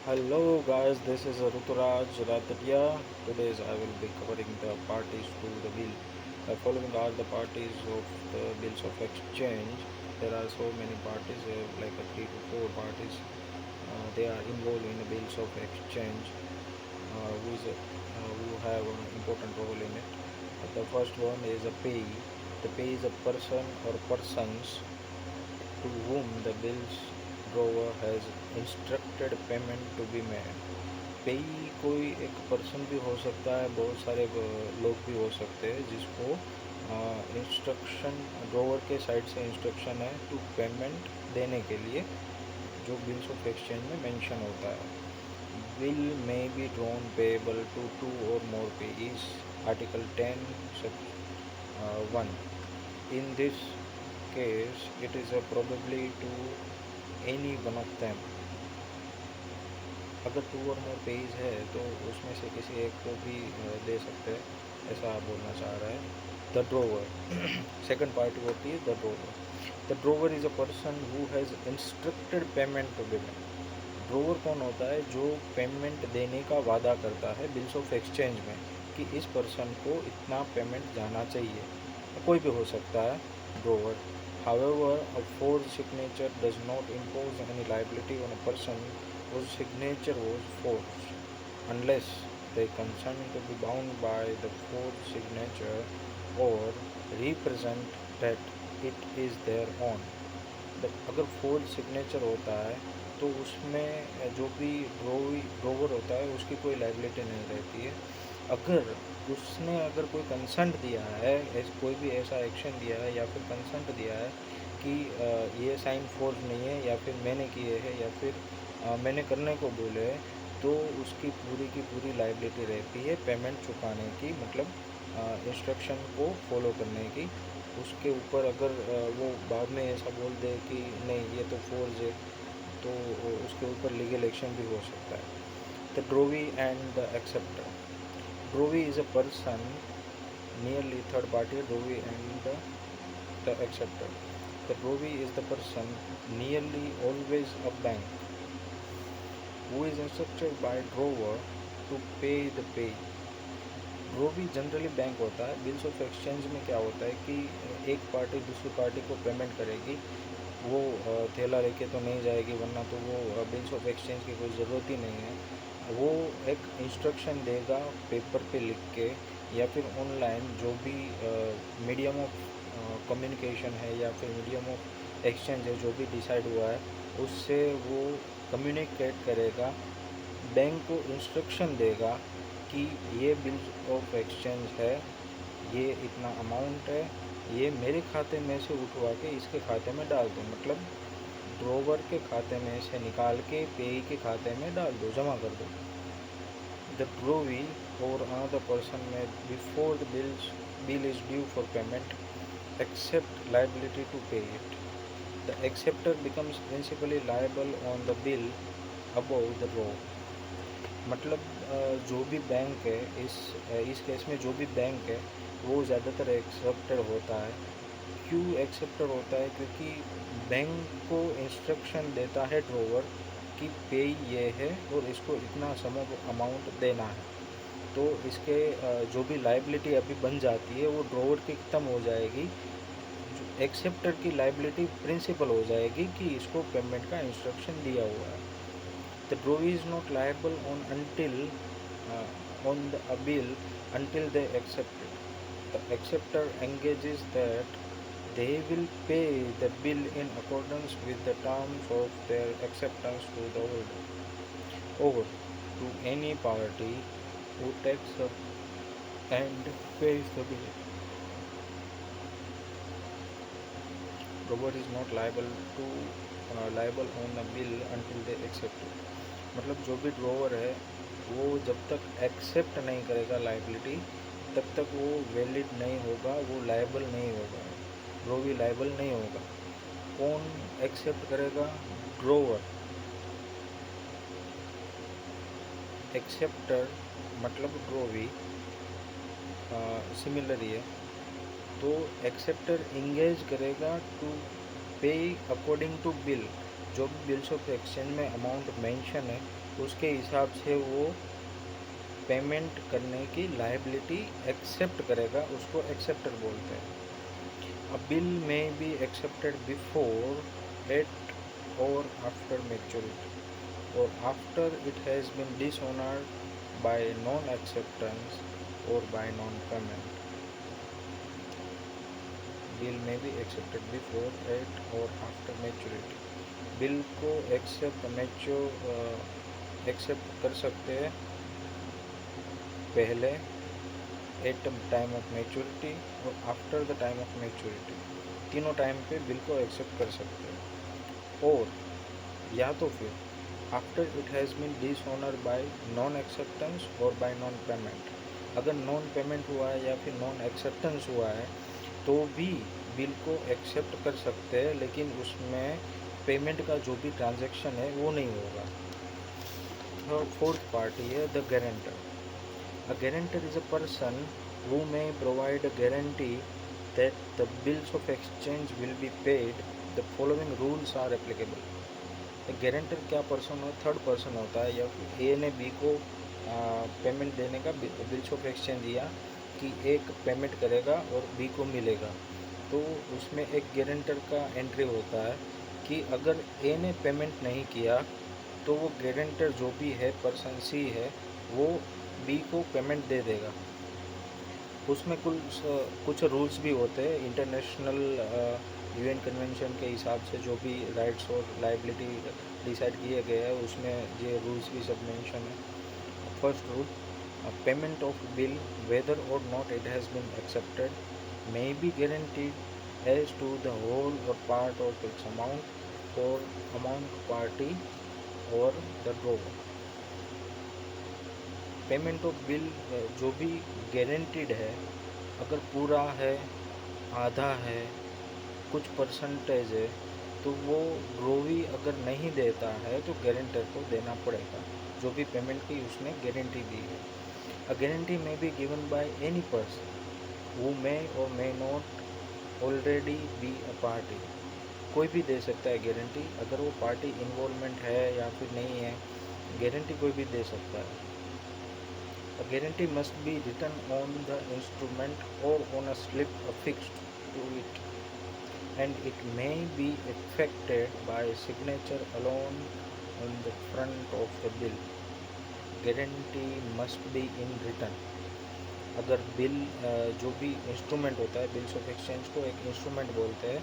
Hello guys, this is Ruturaj Ratatia. Today I will be covering the parties to the bill. Following are the parties of the bills of exchange. There are so many parties, like 3 to 4 parties. They are involved in the bills of exchange, who have an important role in it. The first one is a payee. The payee is a person or persons to whom the bills drawer has instructed payment to be made. पेई कोई एक person भी हो सकता है, बहुत सारे लोग भी हो सकते हैं जिसको इंस्ट्रक्शन ड्रोवर के साइड से इंस्ट्रक्शन है टू पेमेंट देने के लिए, जो बिल्स ऑफ एक्सचेंज में मेंशन होता है. Bill may be drawn payable to two or more payee's, article 10 सब 1. In this case, it is probably to any one of them. अगर टू और मोर पेज है तो उसमें से किसी एक को भी दे सकते हैं, ऐसा आप बोलना चाह रहा है. द ड्रोवर सेकंड पार्टी होती है the drawer. The drawer is a person who has instructed payment to be made. Drawer कौन होता है? जो पेमेंट देने का वादा करता है बिल्स ऑफ एक्सचेंज में कि इस पर्सन को इतना पेमेंट जाना चाहिए. कोई भी हो सकता है drawer. However, a forged signature does not impose any liability on a person whose signature was forged, unless they consent to be bound by the forged signature or represent that it is their own. अगर forge signature होता है तो उसमें जो भी drawer होता है उसकी कोई लाइबिलिटी नहीं रहती है. अगर अगर कोई कंसेंट दिया है, कोई भी ऐसा एक्शन दिया है या फिर कंसेंट दिया है कि ये साइन फोर्ज नहीं है, या फिर मैंने किए हैं, या फिर मैंने करने को बोले, तो उसकी पूरी की पूरी लाइबिलिटी रहती है पेमेंट चुकाने की, मतलब इंस्ट्रक्शन को फॉलो करने की. उसके ऊपर अगर वो बाद में ऐसा बोल दे कि नहीं ये तो फोर्ज है, तो उसके ऊपर लीगल एक्शन भी हो सकता है. The drawee and the acceptor. Drawee is a person nearly third party. Drawee and the acceptor. The drawee is the person nearly always a bank who is instructed by drawer to pay the pay. Drawee generally bank होता है. Bills of exchange में क्या होता है कि एक party दूसरी party को पेमेंट करेगी, वो थैला लेके तो नहीं जाएगी, वरना तो वो बिल्स ऑफ एक्सचेंज की कोई ज़रूरत ही नहीं है. वो एक इंस्ट्रक्शन देगा पेपर पे लिख के, या फिर ऑनलाइन जो भी मीडियम ऑफ कम्युनिकेशन है या फिर मीडियम ऑफ एक्सचेंज है जो भी डिसाइड हुआ है, उससे वो कम्युनिकेट करेगा, बैंक को इंस्ट्रक्शन देगा कि ये बिल ऑफ एक्सचेंज है, ये इतना अमाउंट है, ये मेरे खाते में से उठवा के इसके खाते में डाल दो, मतलब ड्रोवर के खाते में से निकाल के पेई के खाते में डाल दो, जमा कर दो. द ड्रोवी और another person may before the bill is due for payment accept liability to pay it. The acceptor becomes principally liable on the bill above the draw. मतलब जो भी बैंक है, इस केस में जो भी बैंक है वो ज़्यादातर एक्सेप्टेड होता है. क्यों एक्सेप्टेड होता है? क्योंकि बैंक को इंस्ट्रक्शन देता है ड्रोवर कि पे ये है और इसको इतना सम अमाउंट देना है, तो इसके जो भी लाइबिलिटी अभी बन जाती है वो ड्रोवर की ख़त्म हो जाएगी. एक्सेप्टर की लाइबिलिटी प्रिंसिपल हो जाएगी कि इसको पेमेंट का इंस्ट्रक्शन दिया हुआ है. The drawee is not liable on until on a bill until they accept it. The acceptor engages that they will pay the bill in accordance with the terms of their acceptance to the holder, or to any party who takes up and pays the bill. Robber is not liable on a bill until they accept it. मतलब जो भी drawer है वो जब तक accept नहीं करेगा liability, तब तक वो वैलिड नहीं होगा, वो लायबल नहीं होगा, ड्रोवी लायबल नहीं होगा. कौन एक्सेप्ट करेगा? ड्रोवर. एक्सेप्टर मतलब ड्रोवी सिमिलर ही है. तो एक्सेप्टर इंगेज करेगा टू पे अकॉर्डिंग टू बिल. जो भी बिल्स ऑफ एक्सचेंज में अमाउंट मेंशन है उसके हिसाब से वो पेमेंट करने की लायबिलिटी एक्सेप्ट करेगा, उसको एक्सेप्टर बोलते हैं। A bill may be accepted before, at, or after maturity, or after it has been dishonored by non-acceptance or by non-payment. Bill may be accepted before, at, or after maturity. Bill को accept कर सकते हैं पहले, at time of maturity और after the time of maturity, तीनों time पे bill को accept कर सकते हैं। और या तो फिर after it has been dishonour by non acceptance और बाय नॉन पेमेंट, अगर नॉन पेमेंट हुआ है या फिर नॉन एक्सेप्टेंस हुआ है तो भी बिल को एक्सेप्ट कर सकते हैं, लेकिन उसमें पेमेंट का जो भी ट्रांजैक्शन है वो नहीं होगा। फोर्थ पार्टी है the guarantor. A guarantor is a person who may provide a guarantee that the bills of exchange will be paid. The following rules are applicable. एक गारंटर क्या पर्सन हो, थर्ड पर्सन होता है, या फिर ए ने B को पेमेंट देने का बिल्स ऑफ एक्सचेंज दिया कि एक पेमेंट करेगा और बी को मिलेगा, तो उसमें एक गारंटर का एंट्री होता है कि अगर ए ने पेमेंट नहीं किया तो वो गारंटर जो भी है, पर्सन सी है, वो बी को पेमेंट दे देगा। उसमें कुछ रूल्स भी होते हैं इंटरनेशनल यूएन कन्वेंशन के हिसाब से, जो भी राइट्स और लायबिलिटी डिसाइड किए गए हैं उसमें ये रूल्स भी सब मेंशन है। First rule, payment of bill whether or not it has been accepted may be guaranteed as to the whole or part of its amount for amount party or the drawer. Payment of bill जो भी guaranteed है, अगर पूरा है, आधा है, कुछ percentage है, तो वो ग्रोवी अगर नहीं देता है तो गारंटर को देना पड़ेगा जो भी पेमेंट की उसने गारंटी दी है। A guarantee may be given by any person who may or may not already be a party. कोई भी दे सकता है गारंटी, अगर वो पार्टी इन्वॉल्वमेंट है या फिर नहीं है, गारंटी कोई भी दे सकता है। A guarantee must be written on the instrument or on a slip affixed to it, and it may be effected by signature alone on the front of the bill. Guarantee must be in written. अगर bill जो भी instrument होता है, bills of exchange को एक instrument बोलते हैं,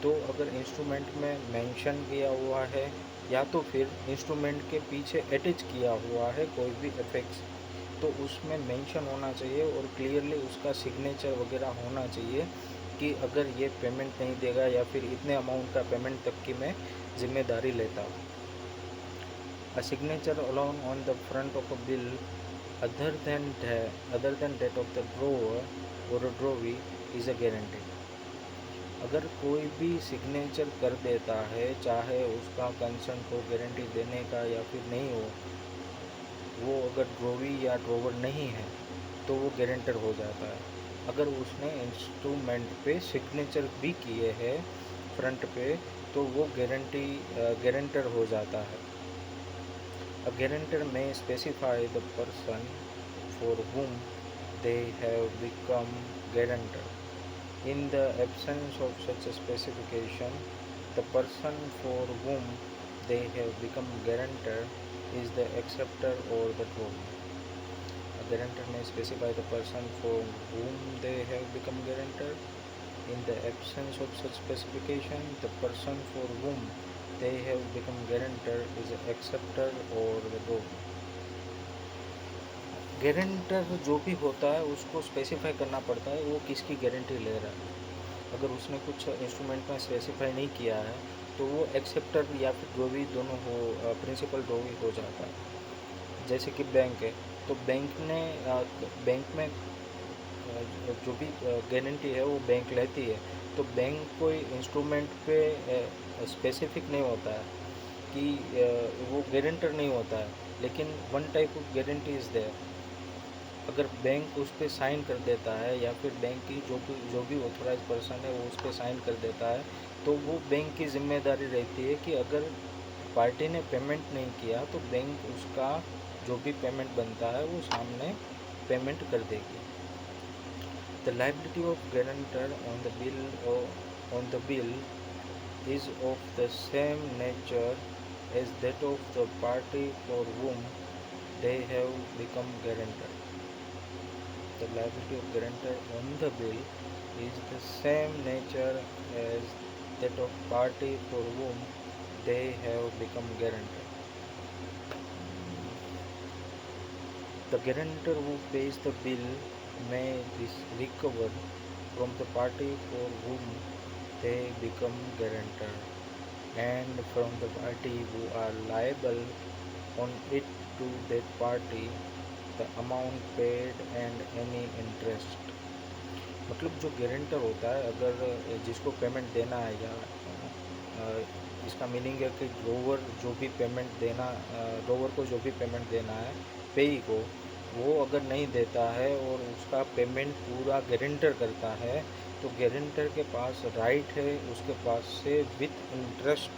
तो अगर इंस्ट्रूमेंट में मेंशन किया हुआ है या तो फिर इंस्ट्रूमेंट के पीछे अटैच किया हुआ है कोई भी एफेक्ट्स, तो उसमें मेंशन होना चाहिए और क्लियरली उसका सिग्नेचर वगैरह होना चाहिए कि अगर ये पेमेंट नहीं देगा या फिर इतने अमाउंट का पेमेंट तक की मैं जिम्मेदारी लेता हूँ। A signature alone on the front of a bill other than that of the drawer or a drawee is a guarantee. अगर कोई भी सिग्नेचर कर देता है, चाहे उसका कंसेंट हो गारंटी देने का या फिर नहीं हो, वो अगर ड्रोवी या ड्रोवर नहीं है तो वो गारंटर हो जाता है। अगर उसने इंस्ट्रूमेंट पे सिग्नेचर भी किए हैं फ्रंट पे तो वो गारंटर हो जाता है। A guarantor may specify the person for whom they have become guarantor. In the absence of such a specification, the person for whom they have become guarantor is the acceptor or the drawer. A guarantor may specify the person for whom they have become guarantor. In the absence of such specification, the person for whom they have become guarantor is the acceptor or the drawer. Guarantor जो भी होता है उसको specify करना पड़ता है वो किसकी गारंटी ले रहा है। अगर उसने कुछ इंस्ट्रूमेंट में स्पेसिफाई नहीं किया है तो वो एक्सेप्टर या फिर ड्रोवी दोनों हो, प्रिंसिपल ड्रोवी हो जाता है। जैसे कि बैंक है तो बैंक में जो भी गारंटी है वो बैंक लेती है, तो बैंक कोई इंस्ट्रूमेंट पे स्पेसिफिक नहीं होता है कि वो गारंटर नहीं होता है, लेकिन one type of guarantee is there. अगर बैंक उस पर साइन कर देता है या फिर बैंक की जो भी ऑथोराइज पर्सन है वो उस पर साइन कर देता है, तो वो बैंक की जिम्मेदारी रहती है कि अगर पार्टी ने पेमेंट नहीं किया तो बैंक उसका जो भी पेमेंट बनता है वो सामने पेमेंट कर देगी। The liability of guarantor on the bill is of the same nature as that of the party for whom they have become guarantor. The liability of guarantor on the bill is the same nature as that of party for whom they have become guarantor. The guarantor who pays the bill may recover from the party for whom they become guarantor and from the party who are liable on it to that party the amount paid and any interest. मतलब जो guarantor होता है, अगर जिसको payment देना है या इसका मीनिंग है कि ड्रोवर को जो भी पेमेंट देना है पेई को, वो अगर नहीं देता है और उसका पेमेंट पूरा गारंटर करता है तो गारंटर के पास राइट है उसके पास से विथ इंटरेस्ट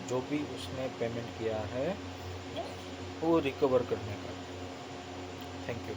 जो भी उसने पेमेंट किया है वो रिकवर करने का। Thank you.